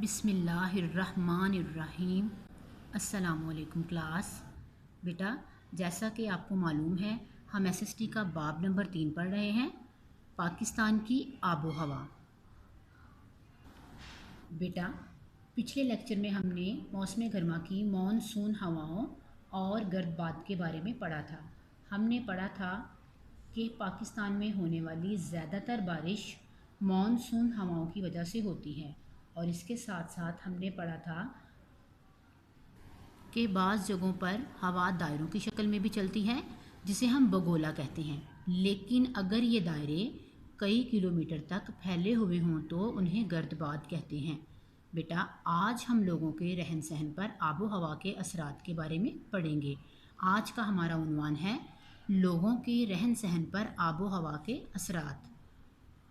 बिस्मिल्लाहिर्रहमानिर्रहीम। अस्सलामु अलैकुम क्लास। बेटा, जैसा कि आपको मालूम है, हम एसएसटी का बाब नंबर 3 पढ़ रहे हैं, पाकिस्तान की आबो हवा। बेटा, पिछले लेक्चर में हमने मौसम गर्मा की मानसून हवाओं और गर्दबाद के बारे में पढ़ा था। हमने पढ़ा था कि पाकिस्तान में होने वाली ज़्यादातर बारिश मानसून हवाओं की वजह से होती है, और इसके साथ साथ हमने पढ़ा था कि बाज़ जगहों पर हवा दायरों की शक्ल में भी चलती है, जिसे हम बगोला कहते हैं। लेकिन अगर ये दायरे कई किलोमीटर तक फैले हुए हों तो उन्हें गर्दबाद कहते हैं। बेटा, आज हम लोगों के रहन सहन पर आबो हवा के असरात के बारे में पढ़ेंगे। आज का हमारा उन्वान है लोगों के रहन सहन पर आबो हवा के असरात।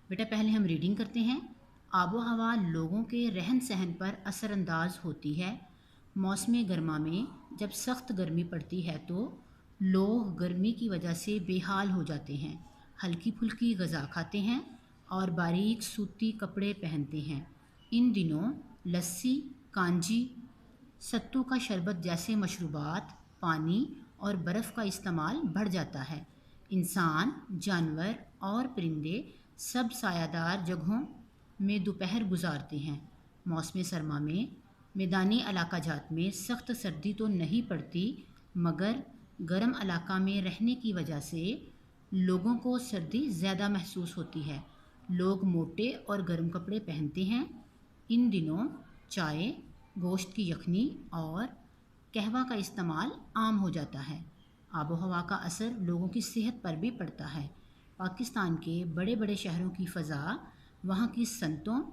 बेटा, पहले हम रीडिंग करते हैं। आबो हवा लोगों के रहन सहन पर असरअंदाज होती है। मौसम गर्मा में जब सख्त गर्मी पड़ती है तो लोग गर्मी की वजह से बेहाल हो जाते हैं, हल्की फुल्की ग़ज़ा खाते हैं और बारीक सूती कपड़े पहनते हैं। इन दिनों लस्सी, कांजी, सत्तू का शरबत जैसे मशरूबात, पानी और बर्फ़ का इस्तेमाल बढ़ जाता है। इंसान, जानवर और परिंदे सब सायादार जगहों में दोपहर गुजारते हैं। मौसम सरमा में मैदानी इलाका जात में सख्त सर्दी तो नहीं पड़ती, मगर गर्म इलाका में रहने की वजह से लोगों को सर्दी ज़्यादा महसूस होती है। लोग मोटे और गर्म कपड़े पहनते हैं। इन दिनों चाय, गोश्त की यखनी और कहवा का इस्तेमाल आम हो जाता है। आबो हवा का असर लोगों की सेहत पर भी पड़ता है। पाकिस्तान के बड़े बड़े शहरों की फ़ज़ा वहाँ की सनतों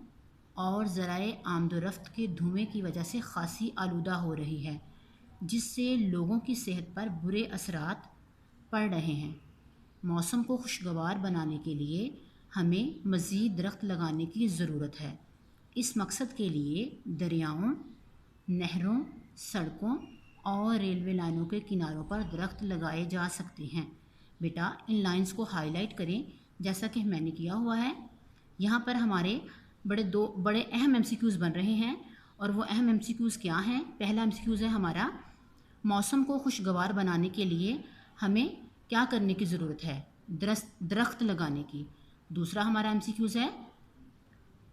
और ज़राए आमदोरफ्त के धुएँ की वजह से ख़ासी आलूदा हो रही है, जिससे लोगों की सेहत पर बुरे असरात पड़ रहे हैं। मौसम को खुशगवार बनाने के लिए हमें मज़ीद दरख्त लगाने की ज़रूरत है। इस मकसद के लिए दरियाओं, नहरों, सड़कों और रेलवे लाइनों के किनारों पर दरख्त लगाए जा सकते हैं। बेटा, इन लाइंस को हाईलाइट करें जैसा कि मैंने किया हुआ है। यहाँ पर हमारे दो बड़े अहम एमसीक्यूज़ बन रहे हैं, और वो अहम एमसीक्यूज़ क्या हैं? पहला एमसीक्यूज़ है हमारा, मौसम को खुशगवार बनाने के लिए हमें क्या करने की ज़रूरत है? दरख्त लगाने की। दूसरा हमारा एमसीक्यूज़ है,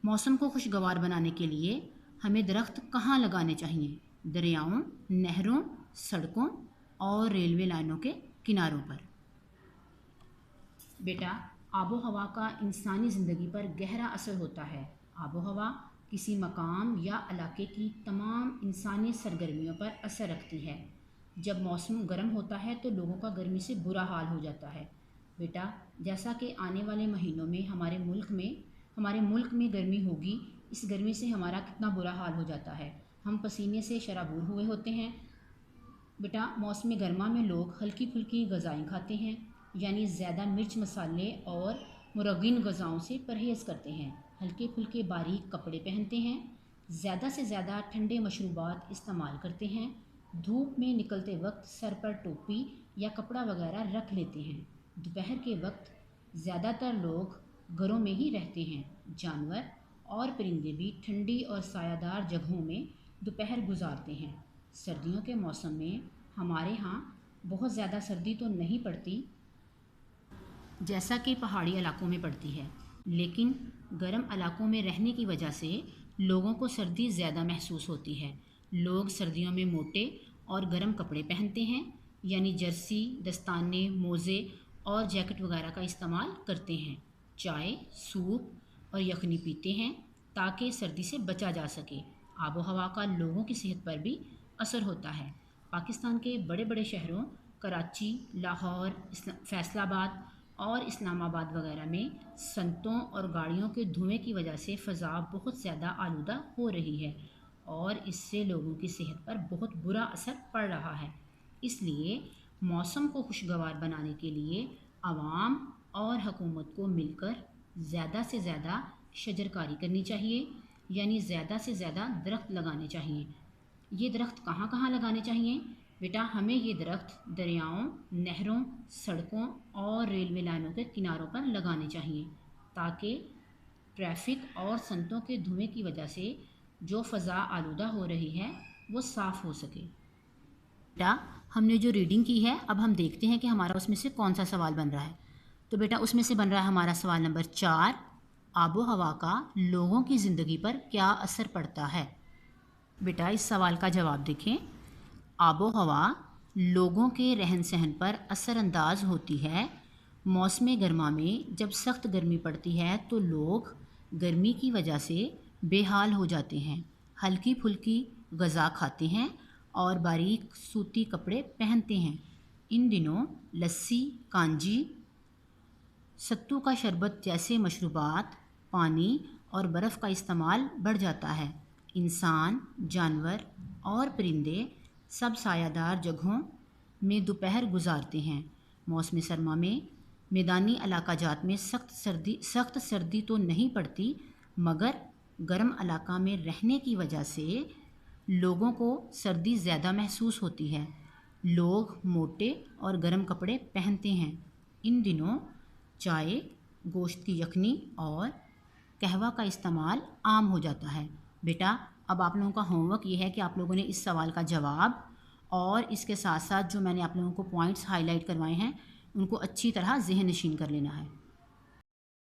मौसम को खुशगवार बनाने के लिए हमें दरख्त कहाँ लगाने चाहिए? दरियाओं, नहरों, सड़कों और रेलवे लाइनों के किनारों पर। बेटा, आबो हवा का इंसानी ज़िंदगी पर गहरा असर होता है। आबो हवा किसी मकाम या इलाके की तमाम इंसानी सरगर्मियों पर असर रखती है। जब मौसम गर्म होता है तो लोगों का गर्मी से बुरा हाल हो जाता है। बेटा, जैसा कि आने वाले महीनों में हमारे मुल्क में गर्मी होगी, इस गर्मी से हमारा कितना बुरा हाल हो जाता है। हम पसीने से शराबूर हुए होते हैं। बेटा, मौसम गर्मा में लोग हल्की फुल्की ग़ज़ाएँ खाते हैं, यानी ज़्यादा मिर्च मसाले और मुरगिन ग़ज़ाओं से परहेज़ करते हैं। हल्के फुल्के बारीक कपड़े पहनते हैं। ज़्यादा से ज़्यादा ठंडे मशरूबात इस्तेमाल करते हैं। धूप में निकलते वक्त सर पर टोपी या कपड़ा वगैरह रख लेते हैं। दोपहर के वक्त ज़्यादातर लोग घरों में ही रहते हैं। जानवर और परिंदे भी ठंडी और सायादार जगहों में दोपहर गुजारते हैं। सर्दियों के मौसम में हमारे यहाँ बहुत ज़्यादा सर्दी तो नहीं पड़ती जैसा कि पहाड़ी इलाकों में पड़ती है, लेकिन गर्म इलाकों में रहने की वजह से लोगों को सर्दी ज़्यादा महसूस होती है। लोग सर्दियों में मोटे और गर्म कपड़े पहनते हैं, यानी जर्सी, दस्ताने, मोज़े और जैकेट वगैरह का इस्तेमाल करते हैं। चाय, सूप और यखनी पीते हैं ताकि सर्दी से बचा जा सके। आबो हवा का लोगों की सेहत पर भी असर होता है। पाकिस्तान के बड़े बड़े शहरों कराची, लाहौर, फैसलाबाद और इस्लामाबाद वगैरह में सनतों और गाड़ियों के धुएं की वजह से फ़ज़ा बहुत ज़्यादा आलूदा हो रही है, और इससे लोगों की सेहत पर बहुत बुरा असर पड़ रहा है। इसलिए मौसम को खुशगवार बनाने के लिए आवाम और हुकूमत को मिलकर ज़्यादा से ज़्यादा शजरकारी करनी चाहिए, यानी ज़्यादा से ज़्यादा दरख्त लगाने चाहिए। ये दरख्त कहाँ कहाँ लगाने चाहिए? बेटा, हमें ये दरख्त दरियाओं, नहरों, सड़कों और रेलवे लाइनों के किनारों पर लगाने चाहिए, ताकि ट्रैफिक और सनतों के धुएं की वजह से جو فضا آلودہ ہو رہی ہے وہ صاف ہو سکے۔ بیٹا ہم نے جو ریڈنگ کی ہے اب ہم دیکھتے ہیں کہ ہمارا اس میں سے کون سا سوال بن رہا ہے۔ تو بیٹا اس میں سے بن رہا ہے ہمارا سوال نمبر 4، آب و ہوا کا لوگوں کی زندگی پر کیا اثر پڑتا ہے؟ بیٹا اس سوال کا جواب دیکھیں۔ آب و ہوا لوگوں کے رہن سہن پر اثر انداز ہوتی ہے۔ موسم گرما میں جب سخت گرمی پڑتی ہے تو لوگ گرمی کی وجہ سے بے حال ہو جاتے ہیں، ہلکی پھلکی غذا کھاتے ہیں اور باریک سوتی کپڑے پہنتے ہیں۔ ان دنوں لسی، کانجی، ستو کا شربت جیسے مشروبات، پانی اور برف کا استعمال بڑھ جاتا ہے۔ انسان، جانور اور پرندے سب سایہ دار جگہوں میں دوپہر گزارتے ہیں۔ موسم سرما میں میدانی علاقہ جات میں سخت سردی تو نہیں پڑتی، مگر گرم علاقہ میں رہنے کی وجہ سے لوگوں کو سردی زیادہ محسوس ہوتی ہے۔ لوگ موٹے اور گرم کپڑے پہنتے ہیں۔ ان دنوں چائے، گوشت کی یخنی اور قہوہ کا استعمال عام ہو جاتا ہے۔ بیٹا اب آپ لوگوں کا ہوم ورک یہ ہے کہ آپ لوگوں نے اس سوال کا جواب اور اس کے ساتھ ساتھ جو میں نے آپ لوگوں کو پوائنٹس ہائی لائٹ کروائے ہیں ان کو اچھی طرح ذہن نشین کر لینا ہے۔